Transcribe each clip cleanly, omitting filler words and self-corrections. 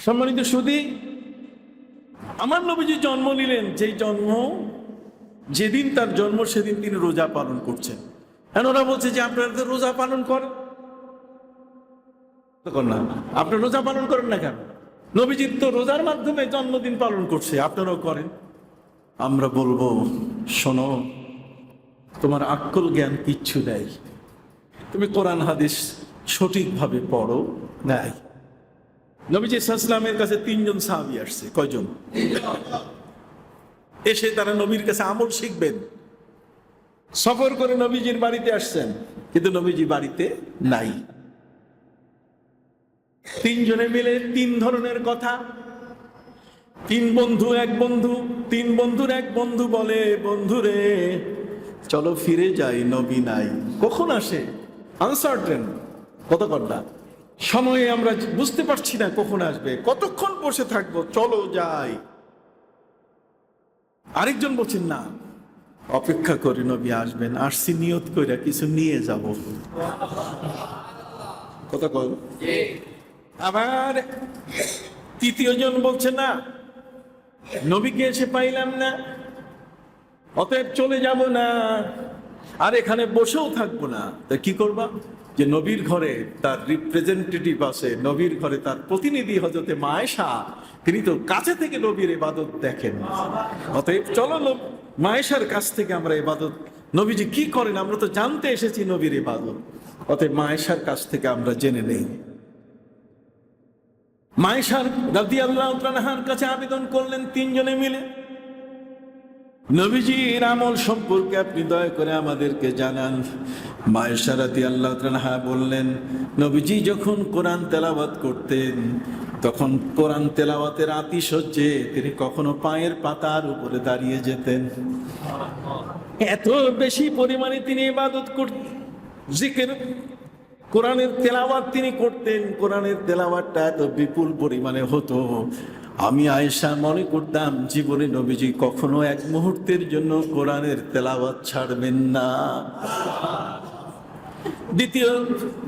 সম্মানিত সুধী, আমার নবীজি জন্ম নিলেন, যেই জন্ম, যেদিন তার জন্ম সেদিন তিনি রোজা পালন করছেন। এখন ওরা বলছে যে আপনারা তো রোজা পালন করেন না, আপনারা রোজা পালন করেন না কেন? নবীজি তো রোজার মাধ্যমে জন্মদিন পালন করছে, আপনারাও করেন। আমরা বলবো, শোনো, তোমার আক্কল জ্ঞান কিচ্ছু নেই, তুমি কোরআন হাদিস সঠিকভাবে পড়ো নাই। নবীজি সাল্লাল্লাহু কাছে 3 জন সাহাবী আসছে। কয়জন? এসে তারা নবীর কাছে আমল শিখবেন। সফর করে নবীজির বাড়িতে আসছেন, কিন্তু নবীজি বাড়িতে নাই। 3 জনে মিলে 3 ধরনের কথা। 3 বন্ধু, এক বন্ধু, 3 বন্ধুর এক বন্ধু বলে, বন্ধুরে চলো ফিরে যাই, নবী নাই। কখন আসে? আনসার্টেন, কতক্ষণ না সময়ে আমরা বুঝতে পারছি না কখন আসবে, কতক্ষণ বসে থাকবো, চলো যাই। আরেকজন বলছেন না, অপেক্ষা করি, নবী আসবেন, আসছি নিয়ত কইরা কিছু নিয়ে যাব। কতক্ষণ? আবার 3য় জন বলছে না, নবীকে এসে পাইলাম না, অতএব চলে যাব না, আর এখানে বসেও থাকবো না। তা কি করবা? যে নবীর ঘরে তার রিপ্রেজেন্টেটিভ আছে, নবীর ঘরে তার প্রতিনিধি হযরতে মা আয়েশা, তিনি তো কাছে থেকে নবীর ইবাদত দেখেন। অতএব চলো মা আয়েশার কাছ থেকে আমরা ইবাদত, নবীজি কি করেন আমরা তো জানতে এসেছি নবীর ইবাদত, অতএব মা আয়েশার কাছ থেকে আমরা জেনে নেই। মা আয়েশা রাদিয়াল্লাহু তাআলার কাছে আবেদন করলেন 3 জনে মিলে, নবীজির আমল সম্পর্কে আপনি দয়া করে আমাদেরকে জানান। মা আয়েশা রাদিয়াল্লাহু তাআলা বললেন, নবীজি যখন কোরআন তেলাওয়াত করতেন, তখন কোরআন তেলাওয়াতের আতিশয্যে তিনি কখনো পায়ের পাতার উপরে দাঁড়িয়ে যেতেন। এত বেশি পরিমাণে তিনি ইবাদত করতেন, জিকির, কোরআনের তেলাওয়াত তিনি করতেন। কোরআনের তেলাওয়াতটা এত বিপুল পরিমাণে হতো, আমি আয়েশা মনে করতাম জীবনে নবীজি কখনো এক মুহূর্তের জন্য কোরআনের তেলাওয়াত ছাড়বেন না। দ্বিতীয়,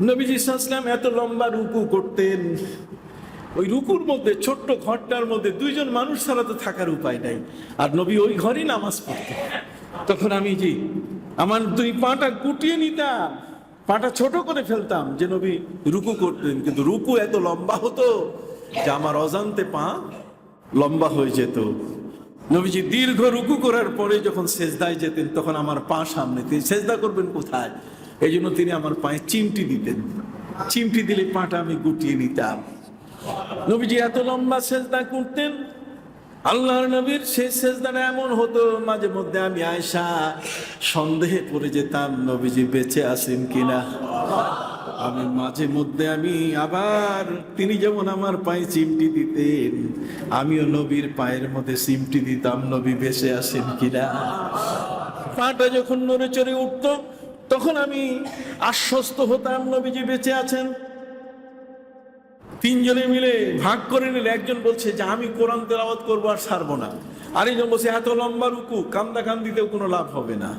নবীজি সাল্লাল্লাহু আলাইহি ওয়াসাল্লাম এত লম্বা রুকু করতেন, ওই রুকুর মধ্যে, ছোট্ট ঘরটার মধ্যে 2 জন মানুষ ছাড়া তো থাকার উপায় নাই, আর নবী ওই ঘরেই নামাজ পড়তেন। তখন আমি আমার 2 পাটা গুটিয়ে নিতাম, পাটা ছোট করে ফেলতাম, যে নবী রুকু করতেন, কিন্তু রুকু এত লম্বা হতো যে আমার অজান্তে পা লম্বা হয়ে যেত। নবীজি দীর্ঘ রুকু করার পরে যখন সেজদায় যেতেন, তখন আমার পা সামনে, তিনি সেজদা করবেন কোথায়, এই জন্য তিনি আমার পায়ে চিমটি দিতেন। চিমটি দিলে পাটা আমি গুটিয়ে নিতাম। নবীজি এত লম্বা সেজদা করতেন। আল্লাহর নবীর সেই সেজদাটা এমন হতো, মাঝে মধ্যে আমি আয়েশা সন্দেহে পড়ে যেতাম নবীজি বেঁচে আছেন কিনা। আমি মাঝে মধ্যে আবার, তিনি যেমন আমার পায়ে চিমটি দিতেন, আমিও নবীর পায়ের মধ্যে চিমটি দিতাম, নবী বেঁচে আছেন কিনা। পাটা যখন নড়ে চড়ে উঠত, তখন আমি আশ্বস্ত হতাম নবীজি বেঁচে আছেন। 3 জনে মিলে ভাগ করে নিলে, একজন বলছে যে আমি কোরআন তেলাওয়াত করবো আর ছাড়বো না, আরেকজন বলছে এত লম্বা রুকু, কান্দাকান্দিতেও কোনো লাভ হবে না,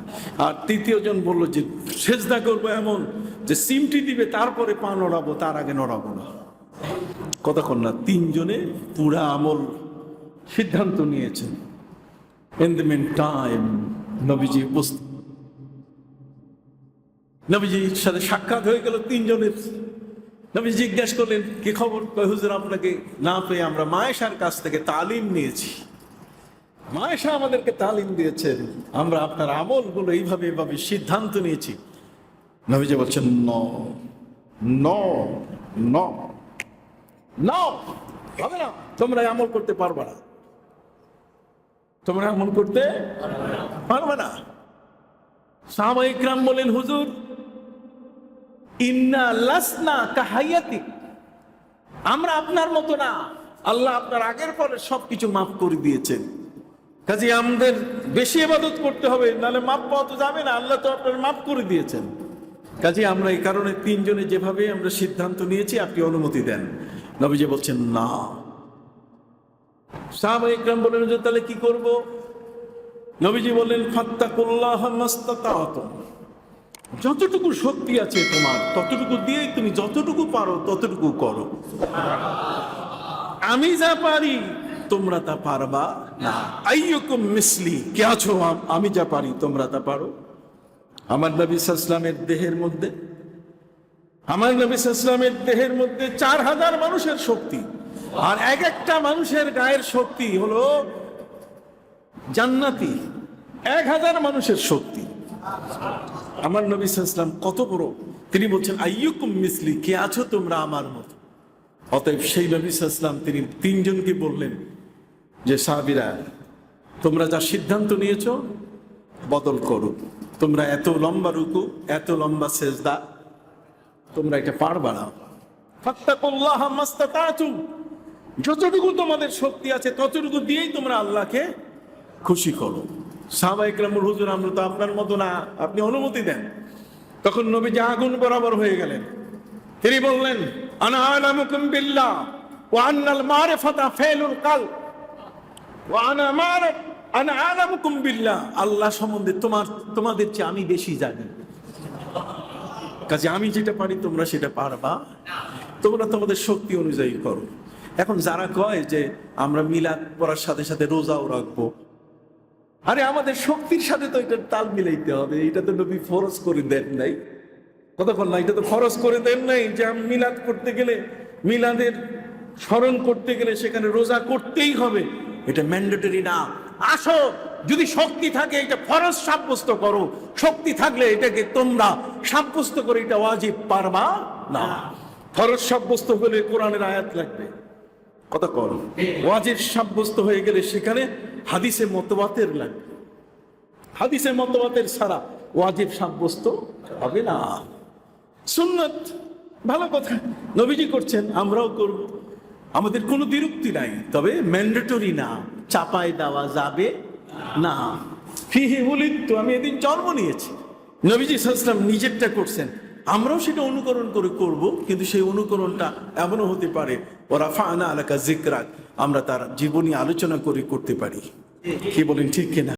আর 3য় জন বললো যে সেজদা করবো এমন যে সিমটি দিবে তারপরে পা নড়াবো, তার আগে নড়াবো না। কতক্ষণ না 3 জনে পুরা আমল সিদ্ধান্ত নিয়েছেন। ইন দ্য মিন টাইম নবীজি উপস্থিত, নবীজির সাথে সাক্ষাৎ হয়ে গেল 3 জনের। নবী জিজ্ঞেস করলেন, কি খবর? হুজুর, আপনাকে না পেয়ে আমরা মা আয়েশার কাছ থেকে তালিম নিয়েছি, মা আয়েশা আমাদেরকে তালিম দিয়েছেন, আমরা আপনার আমলগুলো এইভাবে এইভাবে সিদ্ধান্ত নিয়েছি। নবীজি বলছেন, নো নো নো নো, হবে না, তোমরা আমল করতে পারবে না, তোমরা আমল করতে পারবে না। সাহাবায়ে ইকরাম বলেন, হুজুর, ইন্না লাসনা কাহায়াতিক, আমরা আপনার মতো না, আল্লাহ আপনার আগের পরে সবকিছু মাফ করে দিয়েছেন, কাজে আমাদের বেশি ইবাদত করতে হবে, নাহলে মাফ পাওয়া তো যাবে না, আল্লাহ তো আপনার মাফ করে দিয়েছেন। কাজে আমরা এই কারণে 3 জনে যেভাবে আমরা সিদ্ধান্ত নিয়েছি, আপনি অনুমতি দেন। নবীজি বলছেন না। সাহাবায়ে ইকরাম বলেন, তাহলে কি করব? নবীজি বললেন, ফাত্তাকুল্লাহ মাস্তাতাতুম, যতটুকু শক্তি আছে তোমার ততটুকু দিয়েই তুমি যতটুকু পারো ততটুকু করো। আমি যা পারি তোমরা তা পারবা না। আইয়ুকুম মিসলি, কে আছো আমি যা পারি তোমরা তা পারো। আমার নবী সাল্লাল্লাহু আলাইহি ওয়াসাল্লামের দেহের মধ্যে, আমার নবী সাল্লাল্লাহু আলাইহি ওয়াসাল্লামের দেহের মধ্যে 4000 মানুষের শক্তি, আর এক একটা মানুষের গায়ের শক্তি হলো জান্নাতি 1000 মানুষের শক্তি। আমার নবী সাল্লাল্লাহু আলাইহি ওয়াসাল্লাম কত বড়, তিনি বলছেন আইয়ুকুম মিসলি, কে আছো তোমরা আমার মতো। অতএব সেই নবী সাল্লাল্লাহু আলাইহি ওয়াসাল্লাম তিনি 3 জনকে বললেন যে সাহাবীরা, তোমরা যা সিদ্ধান্ত নিয়েছো বদল করো। তোমরা এত লম্বা রুকু, এত লম্বা সেজদা তোমরা এটা পারবা না। ফাত্তাকুল্লাহ মাস্তাতাতুম, যতটুকু তোমাদের শক্তি আছে ততটুকু দিয়েই তোমরা আল্লাহকে খুশি করো। সাহাবা ইকরামুল, হুজুর আমরা তো আপনার মতো না, আপনি অনুমতি দেন। তখন নবীজি আগুন বরাবর হয়ে গেলেন। তিনি বললেন আনা আলামুকুম বিল্লাহ ওয়া আন্নাল মারিফাতা ফাইলুল কলব ওয়া আনা আলামুকুম বিল্লাহ, আল্লাহ সম্বন্ধে তোমাদের চেয়ে আমি বেশি জানি। কাজে আমি যেটা পারি তোমরা সেটা পারবা, তোমরা তোমাদের শক্তি অনুযায়ী করো। এখন যারা কয় যে আমরা মিলাদ পড়ার সাথে সাথে রোজাও রাখবো, আরে আমাদের শক্তির সাথে তো এটা তাল মিলাইতে হবে। এটা তো নবী ফরজ করে দেন নাই, কতক্ষণ না, এটা তো ফরজ করে দেন নাই যে আমি মিলাদ করতে গেলে, মিলাদের স্মরণ করতে গেলে সেখানে রোজা করতেই হবে, এটা ম্যান্ডেটরি না। আসো, যদি শক্তি থাকে এটা ফরজ সাব্যস্ত করো, শক্তি থাকলে এটাকে তোমরা সাব্যস্ত করে এটা ওয়াজিব পারবা না। ফরজ সাব্যস্ত হলে কোরআনের আয়াত লাগবে, কথা কর। ওয়াজিব সাব্যস্ত হয়ে গেলে সেখানে হাদিসে মতবাতের লাগবে, হাদিসে মতবাতের ছাড়া ওয়াজিব সাব্যস্ত হবে না। সুন্নাত ভালো কথা, নবীজি করছেন আমরাও করব, আমাদের কোনো বিরক্তি নাই, তবে ম্যান্ডেটরি না, চাপায় দেওয়া যাবে না। ফিহি উলিদতু, আমি এদিন জন্ম নিয়েছি। নবীজি সাল্লাল্লাহু আলাইহি ওয়াসাল্লাম নিজেরটা করছেন, আমরাও সেটা অনুকরণ করে করব, কিন্তু সেই অনুকরণটা এমনও হতে পারে ওরা ফানা আলাকা যিকরাক, আমরা তার জীবনী আলোচনা করে করতে পারি। কি বলেন, ঠিক কিনা?